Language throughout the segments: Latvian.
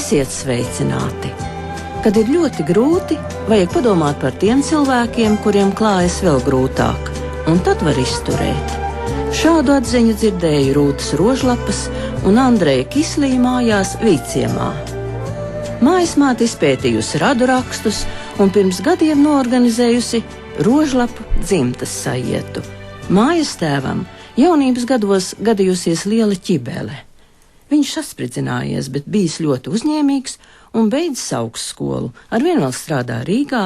Esiet sveicināti! Kad ir ļoti grūti, vajag padomāt par tiem cilvēkiem, kuriem klājas vēl grūtāk, un tad var izturēt. Šādu atziņu dzirdēju Rūtas Rožlapas un Andreja Kislī mājās Vīciemā. Mājasmāte izpētījusi radu rakstus un pirms gadiem noorganizējusi Rožlapu dzimtas sajietu. Mājas tēvam jaunības gados gadījusies liela ķibele. Viņš saspridzinājies, bet bijis ļoti uzņēmīgs un beidzis augstskolu, arvien vēl strādā Rīgā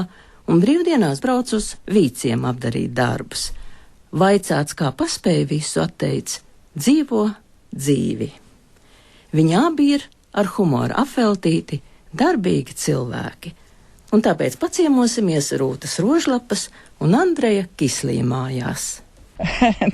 un brīvdienās brauc uz Vīciem apdarīt darbus. Vaicāts, kā paspēja visu, atteica: dzīvo dzīvi. Viņi abi ir ar humoru apveltīti, darbīgi cilvēki, un tāpēc paciemosimies Rūtas Rožlapas un Andreja Kislī mājās.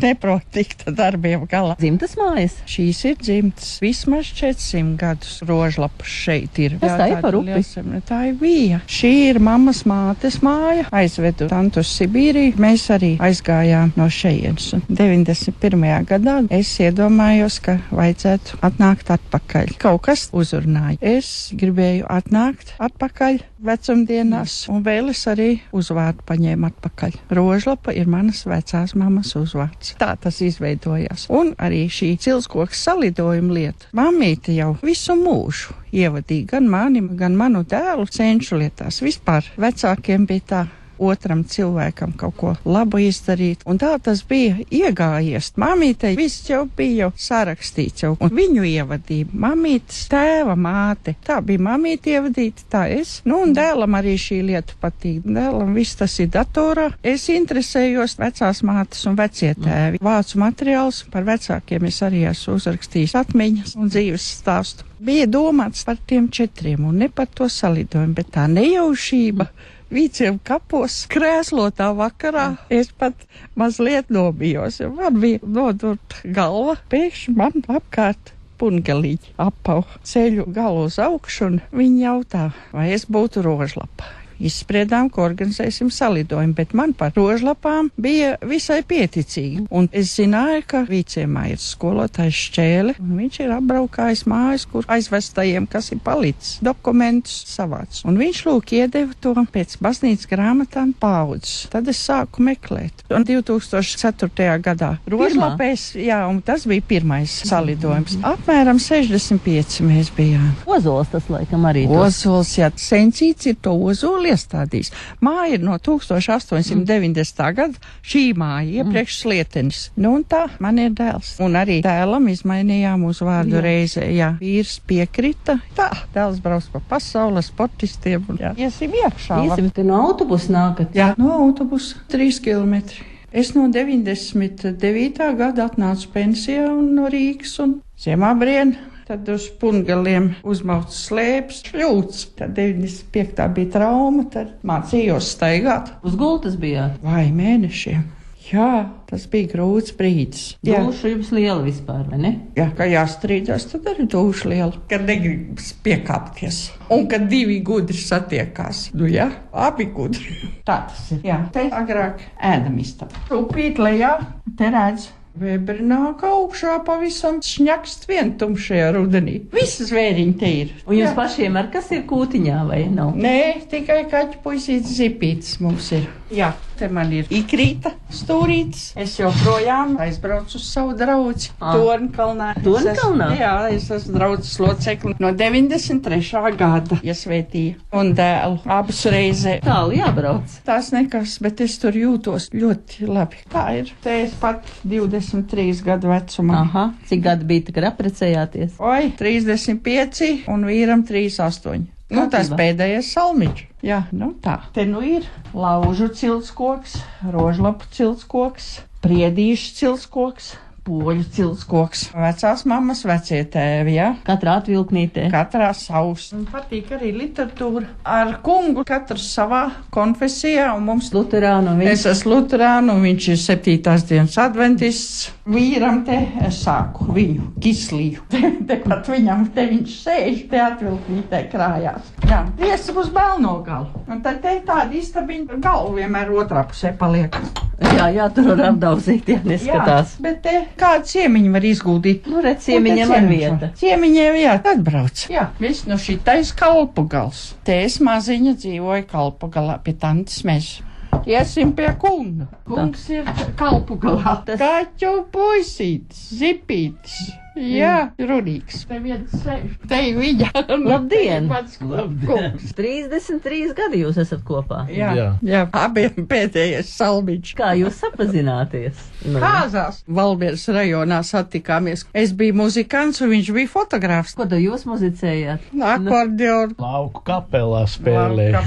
Neprot tikt darbiem galā. Dzimtas mājas? Šīs ir dzimtas. Vismaz 400 gadus Rožlapas šeit ir. Kas tā ir par upi? Tā ir Vija. Šī ir mammas mātes māja. Aizvedu tantu uz Sibīriju. Mēs arī aizgājām no šejienes. 91. gadā es iedomājos, ka vajadzētu atnākt atpakaļ. Kaut kas uzrunāja. Es gribēju atnākt atpakaļ vecumdienās, un vēl es arī uzvārdu paņēmu atpakaļ. Rožlapa ir manas vecās mammas uzvārds. Tā tas izveidojās. Un arī šī ciltskoks salidojuma lieta. Mammīte jau visu mūžu ievadīja gan mani, gan manu dēlu cenšu lietās. Vispār vecākiem bija tā: otram cilvēkam kaut ko labu izdarīt. Un tā tas bija iegājies. Mamītei viss jau bija sarakstīts jau. Un viņu ievadīja mamītes tēva māte. Tā bija mamīte ievadīta, tā es. Un dēlam arī šī lieta patīk. Dēlam viss tas ir datorā. Es interesējos vecās mātes un vecie tēvi. Vācu materiāls par vecākiem es arī esmu uzrakstījis atmiņas un dzīves stāstu. Bija domāts par tiem 4 un ne par to salidojumu, bet tā nejaušība Vīciem kapos krēslotā vakarā. Es pat mazliet nobijos, jo man bija nodurt galva. Pēkšņi man apkārt pungeliņi apau ceļu galu uz augšu, un viņi jautā, vai es būtu Rožlapa. Izspriedām, ka organizēsim salidojumu, bet man par Rožlapām bija visai pieticīgi. Un es zināju, ka Vīciemā ir skolotājs Šķēle, un viņš ir apbraukājis mājas, kur aizvestajiem, kas ir palicis, dokumentus savāc. Un viņš lūk iedeva to pēc baznīcas grāmatām paudzes. Tad es sāku meklēt. Un 2004. gadā Rožlapēs, jā, un tas bija pirmais salidojums. Apmēram 65 mēs bijām. Ozols tas laikam arī. Ozols, jā, Sencīts ir to ozoli iestādījis. Māja ir no 1890. gada, šī māja iepriekš Slietenis. Nu un tā, man ir dēls. Un arī dēlam izmainījām uzvārdu reizē. Jā, vīrs piekrita. Tā, dēls brauc pa pasauli, sportistiem. Jā. Iesim iekšā. Iesim, te no autobusa nākat? Jā, no autobusa 3 kilometri. Es no 99. gada atnācu pensijā un no Rīgas un Ziemabrien. Tad uz pungaliem uzmauc slēpes, šļūts. Tad 95. bija trauma, tad mācījos staigāt. Uz gultas bijāt? Vai mēnešiem. Jā, tas bija grūts brīdis. Dūša jums liela vispār, vai ne? Jā, ka jāstrīdās, tad arī dūša liela. Kad negribas piekāpties. Un kad 2 gudri satiekās. Nu jā, abi gudri. Tā tas ir. Jā, te agrāk ēdamistaba. Rūpīt lejā, te redz. Vēberi nāk augšā pavisam šņakst vientumšajā rudenī. Visi zvēriņi te ir. Un jūs pašiem ar kas ir kūtiņā, vai nav? Nē, tikai kaķu puisītes zipītes mums ir. Jā, te man ir ikrīta stūrītes. Es joprojām aizbraucu uz savu draudzi Tornkalnā. Tornkalnā? Jā, es esmu draudzes locekli no 93. gada iesvētīja. Un dēlu abas reizē. Tālu jābrauc. Tās nekas, bet es tur jūtos ļoti labi. Tā ir. Te es pat 23 gadu vecumā. Aha, cik gadi bija, kad apprecējāties? Oi, 35 un vīram 38. Nu, tas pēdējais salmiņš. Jā, nu tā. Te nu ir laužu ciltskoks, Rožlapu ciltskoks, priedīšu ciltskoks, poļu ciltskoks. Vecās mammas vecie tēvi, jā. Katrā atvilknītē. Katrā savs. Man patīk arī literatūra. Ar kungu katrs savā konfesijā, un mums luterānu. Es esmu luterānu, un viņš ir 7. dienas adventists. Vīram te es sāku viņu Kisliju. Tepat viņam te viņš sēž, te atvilknītē krājās. Jā, iesim uz Melnogalu. Un tad te tāda istabiņa galva vienmēr otrā pusē paliek. Jā, tur var apdauzīt, ja neskatās. Jā, bet kādu ciemiņu var izguldīt? Nu, redz, ciemiņiem var vieta. Ciemiņiem, jā, atbrauc. Jā, viss no šitais Kalpugals. Tēs maziņa dzīvoja Kalpugalā pie tantes meža. Iesim pie kunga. Kungs ir Kalpugalā. Kaķu puisītis, zipītis. Jā, runīgs. Te viens sēž. Te viņa. Labdien! Labdien! 33 gadi jūs esat kopā. Jā. Abiem pēdējais salmiņš. Kā jūs sapazināties? Kāzās. Valmieras rajonā satikāmies. Es biju muzikants un viņš bija fotogrāfs. Ko tad jūs muzicējāt? Akordeonu. Lauku kapelā spēlēja.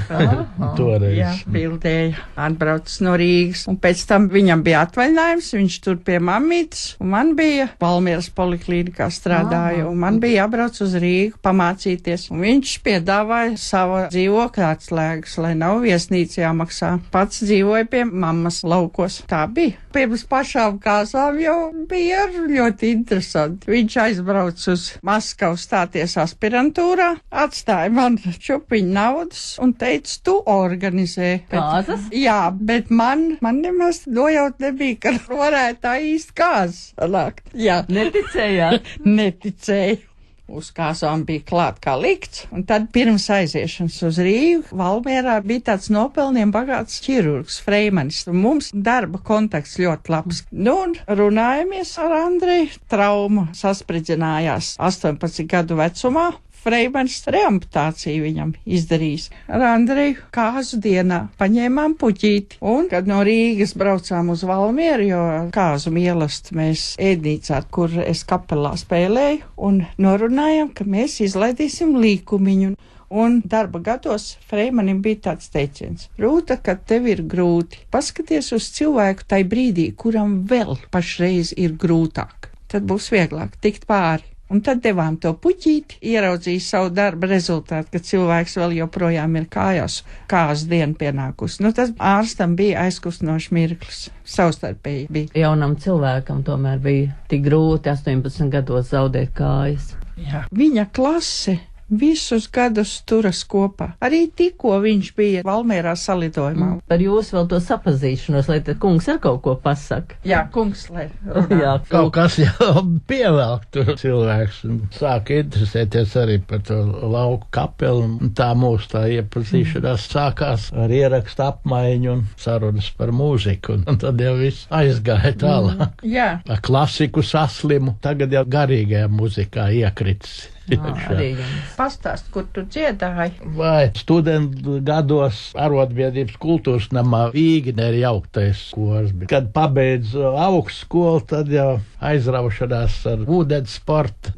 Toreiz. Jā, bildēja. Atbraucis no Rīgas. Un pēc tam viņam bija atvaļinājums. Viņš tur pie mamītes. Un man bija Valmieras poliklīnikā strādāju. Un man bija jābrauc uz Rīgu pamācīties. Un viņš piedāvāja savu dzīvokļa atslēgas, lai nav viesnīca jāmaksā. Pats dzīvoja pie mammas laukos. Tā bija. Pirms pašām kāzām jau bija ļoti interesanti. Viņš aizbrauc uz Maskavu stāties aspirantūrā, atstāja man čupiņu naudas un teica, tu organizē. Kāzas? Jā, bet man nemaz nojaut nebija, ka varētu tā īsti kāzas nākt. Jā. Neticējāt? Neticēju. Uz kāzām bija klāt kā likts, un tad pirms aiziešanas uz Rīgu Valmierā bija tāds nopelniem bagāts ķirurgs, Freimanis. Mums darba kontakts ļoti labs. Nu, un runājamies ar Andreju. Trauma saspridzinājās 18 gadu vecumā. Freimanis reamputāciju viņam izdarījis. Ar Andreju kāzu dienā paņēmām puķīti, un, kad no Rīgas braucām uz Valmieru, jo kāzu mielastu mēs ēdnīcā, kur es kapelā spēlēju, un norunājām, ka mēs izlaidīsim līkumiņu. Un darba gados Freimanim bija tāds teiciens: Rūta, kad tev ir grūti, paskaties uz cilvēku tai brīdī, kuram vēl pašreiz ir grūtāk. Tad būs vieglāk tikt pāri. Un tad devām to puķīti, ieraudzīja savu darba rezultātu, ka cilvēks vēl joprojām ir kājās, kāzu dienu pienākusi. Nu, tas ārstam bija aizkustinošs mirklis. Savstarpēji bija. Jaunam cilvēkam tomēr bija tik grūti 18 gados zaudēt kājas. Jā. Viņa klase visus gadus turas kopā. Arī tikko viņš bija Valmierā salidojumā. Par jūs vēl to sapazīšanos, lai te kungs ar kaut ko pasaka. Jā, kungs, lai runā. Jā, Kaut kas jau pievelk tur cilvēks un sāka interesēties arī par to lauku kapelu. Un tā mūsu tā iepazīšanās sākās ar ierakstu apmaiņu un sarunas par mūziku. Un tad jau viss aizgāja tālāk. Jā. Ar klasiku saslimu, tagad jau garīgajā muzikā iekritis. Arī jums. Pastāst, kur tu dziedāji? Vai studentu gados arotbiedrības kultūras namā Vīgner jauktais kors. Kad pabeidzu augstskolu, tad jau aizraušanās ar ūdens sportu,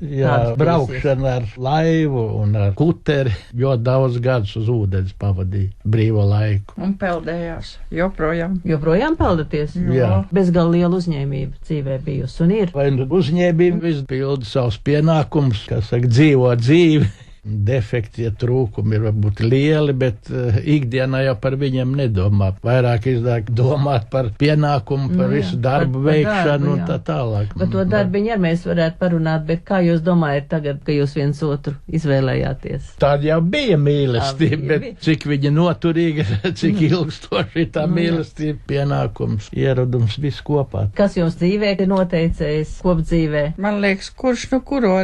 braukšana ar laivu un ar kuteri, jo daudz gadus uz ūdens pavadīju brīvo laiku. Un peldējās, joprojām. Joprojām peldaties? Jā. Bezgal liela uzņēmība dzīvē bijusi un ir. Vai nu uzņēmība izpilda savus pienākumus, kas saka, dzīvo dzīvi. Defekti, ja trūkumi ir varbūt lieli, bet ikdienā jau par viņiem nedomā. Vairāk izdāk domāt par pienākumu, par visu darbu veikšanu un tā tālāk. Par to darbiņu arī mēs varētu parunāt, bet kā jūs domājat tagad, ka jūs viens otru izvēlējāties? Tāda jau bija mīlestība, bet cik viņa noturīga, cik ilgstoši tā mīlestība, pienākums, ieradums, viss kopā. Kas jums dzīvē ir noteicējis kopdzīvē? Man liekas, kurš nu kuro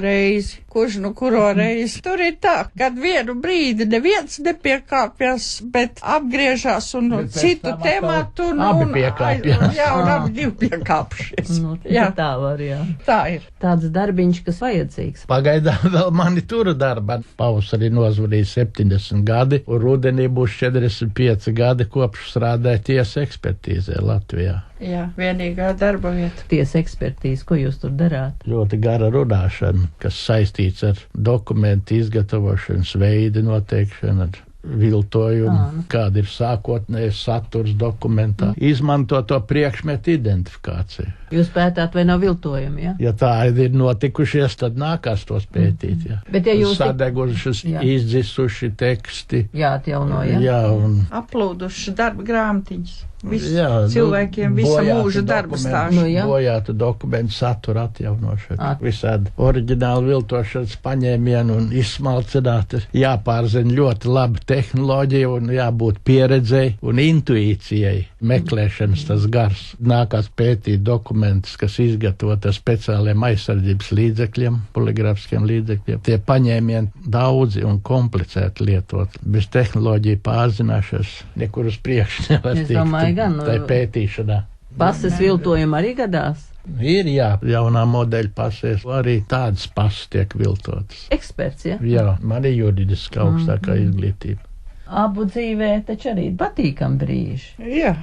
reizi? Tur ir tā, kad vienu brīdi neviens nepiekāpjas, bet apgriežās un citu tematu. Abi piekāpjas. Jā, un abi divi piekāpšies. Nu, jā. Tā var, jā. Tā ir. Tāds darbiņš, kas vajadzīgs. Pagaidām vēl mani tur darba. Pavasarī nozvanīja 70 gadi, un rudenī būs 45 gadi kopš strādāja tiesa ekspertīzē Latvijā. Jā, vienīgā darba vieta. Tiesa ekspertīze, ko jūs tur darāt? Ļoti gara runāšana, kas saistīts ar dokumentu izgatavošanas veidu noteikšanu, ar viltojumu, kāda ir sākotnējais saturs dokumentā. Izmanto to priekšmetu identifikāciju. Jūs pētāt, vai nav viltojumi, jā? Ja tā ir notikušies, tad nākās tos pētīt, jā. Bet ja jūs sadegušas, izdzisuši teksti. Jā, atjauno, jā. Jā, un aplūduši darba grāmatiņas. Cilvēkiem visa mūža darba stāsts. Bojātu dokumentu satura atjaunošana. Visādi oriģināli viltošanas paņēmienu un izsmalcināti. Jāpārzina ļoti laba tehnoloģija un jābūt pieredzei un intuīcijai. Meklēšanas tas gars. Nākās pētīt dokumentus, kas izgatavoti ar speciāliem aizsardzības līdzekļiem, poligrafiskiem līdzekļiem. Tie paņēmieni daudzi un komplicēti lietot. Bez tehnoloģija pārzināšanas nekur uz priekšu nevar tikt. Tā pētīšanā. Pases viltojumi arī gadās? Ir, jaunā modeļa pasēs, arī tādas pases tiek viltotas. Eksperts, ja? Jā, man ir juridiski augstākā izglītība. Abu dzīvē taču arī patīkam brīži. Jā.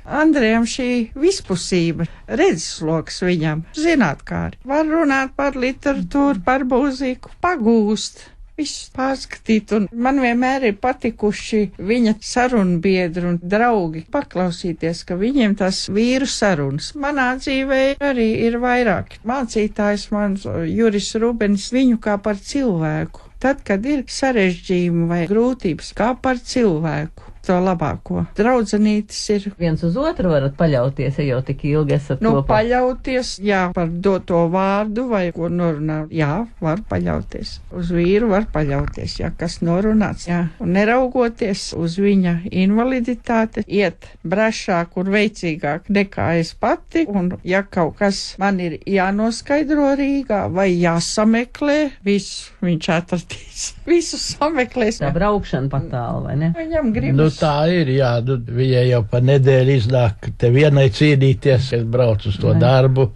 Andrejam šī vispusība, redzesloks viņam, zinātkāri. Var runāt par literatūru, par mūziku, pagūst. Visu pārskatīt, un man vienmēr ir patikuši viņa sarunbiedri un draugi. Paklausīties, ka viņiem tas vīru sarunas. Manā dzīvē arī ir vairāk. Mācītājs mans Juris Rubens viņu kā par cilvēku. Tad, kad ir sarežģījumi vai grūtības, kā par cilvēku. To labāko. Draudzenītes ir. Viens uz otru varat paļauties, ja jau tik ilgi esat kopā. Paļauties, par doto vārdu vai ko norunā. Var paļauties. Uz vīru var paļauties, kas norunāts. Un neraugoties uz viņa invaliditāti, iet brašāk un veicīgāk nekā es pati. Un ja kaut kas man ir jānoskaidro Rīgā vai jāsameklē, visu viņš atradīs. Visu sameklēs. Tā braukšana pat tālu, vai ne? Viņam gribas. Tā ir, viņai jau pa nedēļu iznāk te vienai cīnīties, es braucu uz to darba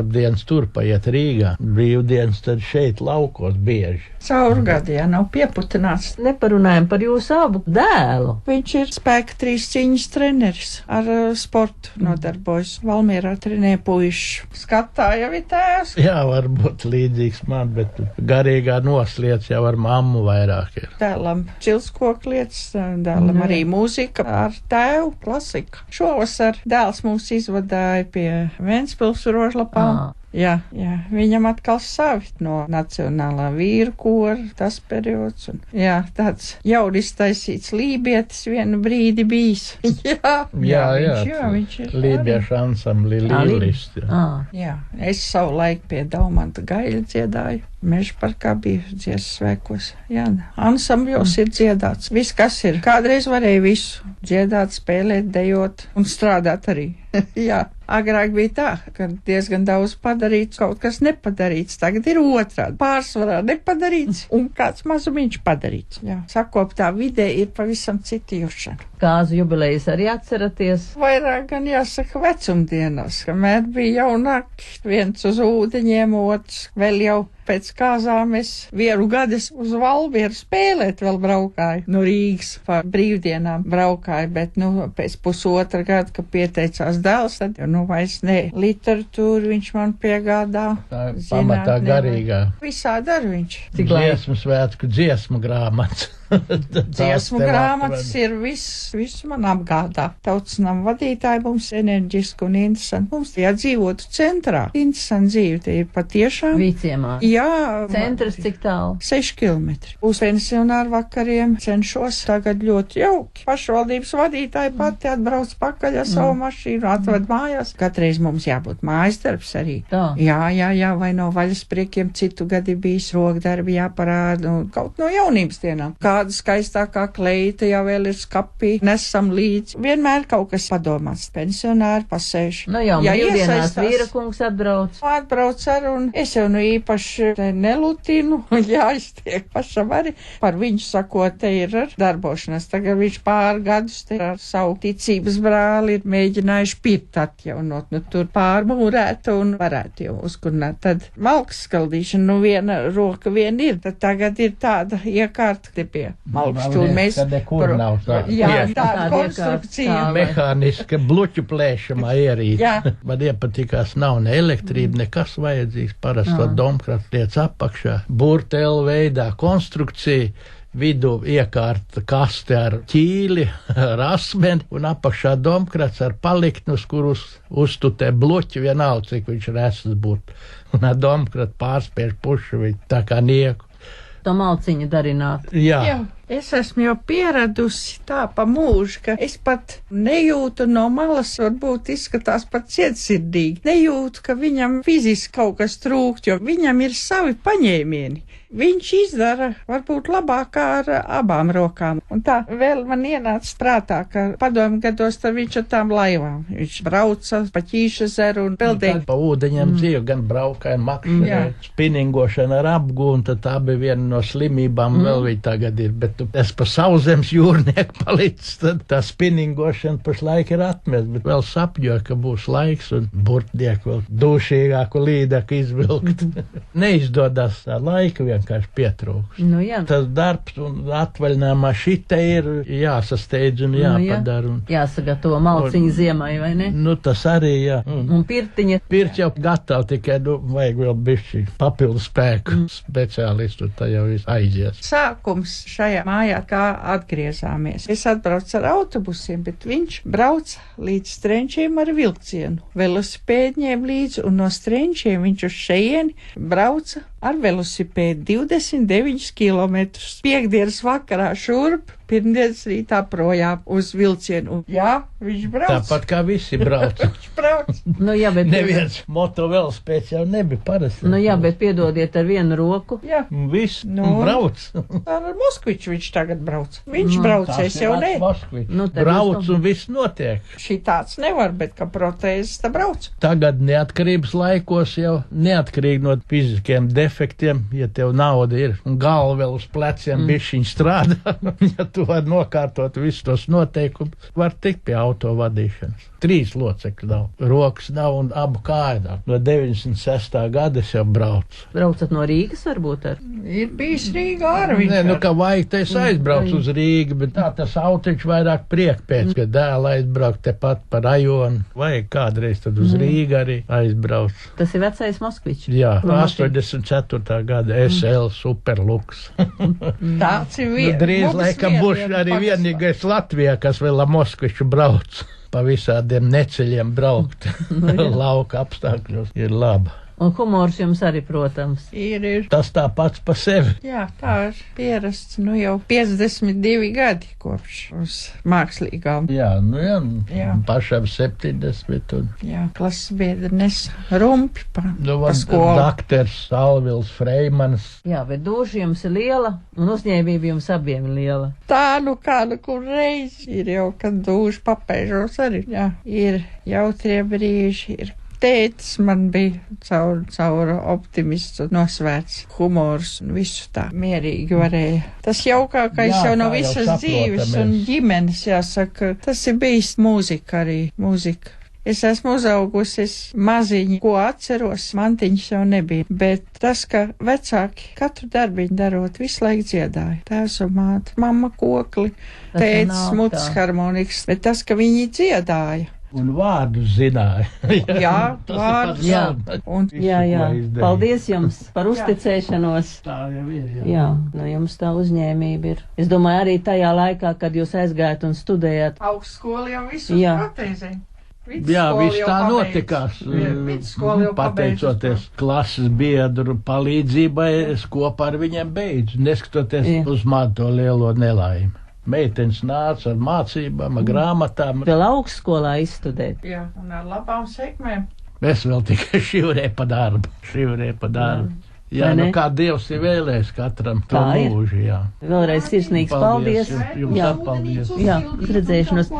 dienas tur paiet Rīgā, brīvdienas tad šeit laukos bieži. Caurgadi, nav pieputināts. Neparunājam par jūsu abu dēlu. Viņš ir spēka 3 cīņas treneris, ar sportu nodarbojas. Valmierā trenē puiši. Skatā jau ir tēvs. Varbūt līdzīgs man, bet garīgā nosliec jau ar mammu vairāk ir. Dēlam čilskoklietas, dēlam arī mūzika ar tēvu klasika. Šovasar dēls mūs izvadāja pie Ventspils rožlapām. Viņam atkal savi no Nacionālā vīru kora, tas periods. Un, tāds jaunis taisīts lībietis vienu brīdi bijis. Viņš ir. Lībiešu ansambli līlisti. Es savu laiku pie Daumanta Gaļa dziedāju. Mežparkā biju dziesmas svētkos. Ansambļos ir dziedāts. Viss, kas ir. Kādreiz varēja visu dziedāt, spēlēt, dejot un strādāt arī. Agrāk bija tā, ka diezgan daudz padarīts, kaut kas nepadarīts. Tagad ir otrādi. Pārsvarā nepadarīts un kāds mazumiņš padarīts. Sakoptā vidē ir pavisam citi jušana. Kāzu jubilejas arī atceraties? Vairāk gan jāsaka vecumdienās, kamēr bija jaunāki. Viens uz ūdeņiem, otrs vēl jau pēc kāzām es vienu gadus uz Valmieru spēlēt vēl braukāju. No Rīgas pa brīvdienām braukāju, bet pēc pusotra gada, kad pieteicās dēls, tad vairs ne. Literatūru viņš man piegādā. Tā pamatā garīgā. Visādi ar viņš. Dziesmu svētku, dziesmu grāmatas. Dziesmu grāmatas ir viss man apgādā. Tautsnam vadītāji mums enerģiski un interesanti. Mums dzīvotu centrā. Interesanti dzīve, te ir patiešām. Vīciemā. Centrs cik tālu? 6 kilometri. Uz pensionāru vakariem cenšos tagad ļoti jauki. Pašvaldības vadītāji pati atbrauc pakaļ ar savu mašīnu, atved mājās. Katreiz mums jābūt mājas darbs arī. Vai no vaļaspriekiem citu gadi bijis rokdarbi jāparāda, kaut no jaunības dienām. Kāda skaistākā kleita jau vēl ir skapī, nesam līdzi. Vienmēr kaut kas padomāts. Pensionāri pasēž. Brīvdienās vīra kungs atbrauc. Atbrauc ar un es jau īpaši nelutinu, jāiztiek pašam arī. Par viņu sakot, te ir ar darbošanās. Tagad viņš pārgadus te ar savu ticības brāli ir mēģinājuši pirkt atjaunot. Tur pārmūrēt un varētu jau uzkurināt. Tad malkas skaldīšana, viena roka vien ir. Tad tagad ir tāda iekārta te pie malkas. Tur mēs tāda konstrukcija. Mehāniska bluķu plēšamā ierīce. Man iepatikās, nav ne elektrība, nekas vajadzīgs. Parasto domkratu liec apakšā. Burtēlu veidā konstrukcija. Vidu iekārta kaste ar ķīli, ar asmeni un apakšā domkrats ar paliktni, uz kurus uztutē bloķi vienalga, cik viņš resas būtu. Un ar domkratu pārspiež pušu viņu tā kā nieku. to malciņu darināt. Jā. Es esmu jau pieradusi tā pa mūžu, ka es pat nejūtu no malas, varbūt izskatās pat cietsirdīgi. Nejūtu, ka viņam fiziski kaut kas trūkt, jo viņam ir savi paņēmieni. Viņš izdara varbūt labāk ar abām rokām. Un tā vēl man ienāca prātā, ka padomju gados tad viņš ar tām laivām. Viņš brauca pa Ķīšezeru un peldēja. Pa ūdeņiem dzīve, gan braukāja, makšana, spinningošana ar apgūnu, tad tā bija viena no slimībām, vēl viņa tagad ir. Bet es pa sauszemes jūrnieku palicis, tad tā spinningošana pašlaik ir atmest, bet vēl sapņoju, ka būs laiks un burtnieku vēl dūšīgāku līdeku izvilkt. Neizdodas tā laika vienkārši pietrūks. Nu, jā. Tas darbs un atvaļinājumā šita ir jāsasteidz un jāpadara. Un, jāsagatavo malciņu ziemai, vai ne? Nu, tas arī, jā. Un pirtiņa. Pirts jau gatavi, tikai, vajag vēl bišķi papildu spēku speciālistu, tā jau viss aizies. Sākums šajā mājā, kā atgriezāmies. Es atbraucu ar autobusiem, bet viņš brauca līdz Strenčiem ar vilcienu. Velosipēdņiem līdzi, un no Strenčiem viņš uz šejieni brauca ar velosipēdu 29 kilometrus. Piektdienas vakarā šurp, pirmdienas rītā projām uz vilcienu. Un, jā, viņš brauc. Tāpat kā visi brauc. Viņš brauc. Nu, jā, bet Neviens moto velosipēds jau nebija parasti. Nu, jā, bet piedodiet ar vienu roku. Jā. Un viss Nu. brauc. Ar Moskviču viņš tagad brauc. Viņš brauc, es jau ne. Nu, tad Brauc jūs un viss notiek. Šī tāds nevar, bet ka protēzes tā brauc. Tagad neatkarības laikos jau neatkarīgi no fiziskiem defektiem, ja tev nauda ir un galva vēl uz pleciem bišķiņ strādā, ja tu vari nokārtot visus tos noteikumus, var tikt pie auto vadīšanas. 3 locekļu nav, rokas nav un abu kāju nav. No 96. gada es jau braucu. braucat no Rīgas varbūt ar? Ir bijis Rīgā arī viņš. Nē, nu kā vajag, te es aizbraucu uz Rīgu, bet tā tas autiņš vairāk priek pēc, ka dēla aizbraukt tepat pa rajonu. Vajag kādreiz tad uz Rīgu arī aizbrauc. Tas ir vecais Moskvičs. Jā, No 84. gada SL Superlux. Tāds ir Nu, drīz laikam būs arī vienīgais Latvijā, kas vēl ar Moskviču brauc. Pa visādiem neceļiem braukt. Lauka apstākļos ir laba. Un humors jums arī, protams. Ir. Tas tā pats pa sevi. Jā, tā ir pierasts, nu jau 52 gadi kopš uz mākslīgām. Jā, nu jā, Jā. pašam 70 un. Jā, klases biedri nes rumpi pa Nu, skolu. Dakters Alvils Freimans. Jā, bet dūša jums ir liela un uzņēmība jums abiem ir liela. Tā, nu kādu, kur reiz ir jau, kad dūši papēžos arī. Jā, ir jautrie brīži, ir. Tētis man bija caur optimistu nosvērts humors un visu tā mierīgi varēja. Tas jaukākais Jā, jau no tā jau visas dzīves un saprotamies. ģimenes, jāsaka, tas ir bijis mūzika arī, mūzika. Es esmu uzaugusi, es maziņi, ko atceros, mantiņas jau nebija, bet tas, ka vecāki katru darbiņu darot, visu laiku dziedāja. Tēvs un māte, mamma kokli, Tas tētis nav mutas tā. harmonikas, bet tas, ka viņi dziedāja. Un vārdu zināja. Jā, Tas ir vārdus. pats Jā. galvenais. Un Jā, jā. Visu, ko izdarīja. Paldies jums par uzticēšanos. Tā jau ir, jā. Jā, nu jums tā uzņēmība ir. Es domāju, arī tajā laikā, kad jūs aizgājat un studējāt. augstskola jau visu Jā. protēzē. Jā, viss tā notikās. Vidusskola jau Pateicoties klases biedru palīdzībai, es kopā ar viņiem beidzu, neskatoties Jā. uz manu to lielo nelaimi. Meitenes nāca ar mācībām, ar grāmatām. Vēl augstskolā izstudēt. Jā, un ar labām sekmēm. Es vēl tikai šīvrēju pa darbu. Jā, Vai nu ne? kā Dievs ir vēlējis katram to Tā ir. mūžu, jā. Vēlreiz sirsnīgs paldies. Jums Jā. paldies. Jā, uz redzēšanos.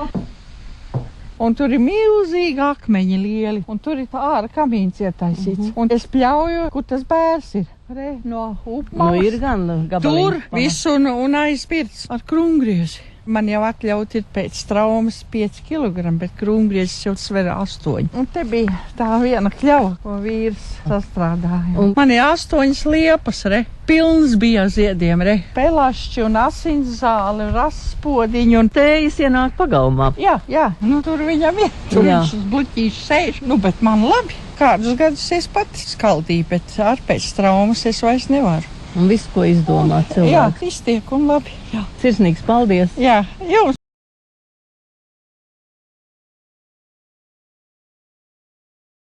Un tur ir milzīgi akmeņi lieli, un tur ir tā ārā kamīns ietaisīts. Un es pļauju, kur tas bērs ir. Re, no Nu, upmalas. ir gan gabaliņi. Tur viss un aizpirts ar krūmgriezi. Man jau atļaut ir pēc traumas 5 kg, bet krūmgriezis jau sver 8. Un te bija tā viena kļava, ko vīrs sastrādāja. Un- Man ir 8 liepas, re. Pilns bija ziediem, re. Pelašķi un asins zāli, raspodiņi un Tējas ienāk pagalmā. Jā, nu tur viņam ir. Tur Jā. viņš uz bluķīšu sēž. Nu, bet man labi. Kādus gadus es pati skaldīju, bet ar pēc traumas es vairs nevaru. Un visu, ko izdomā Jā, cilvēks. iztiek un labi. Jā, Sirsnīgs paldies. jā jums.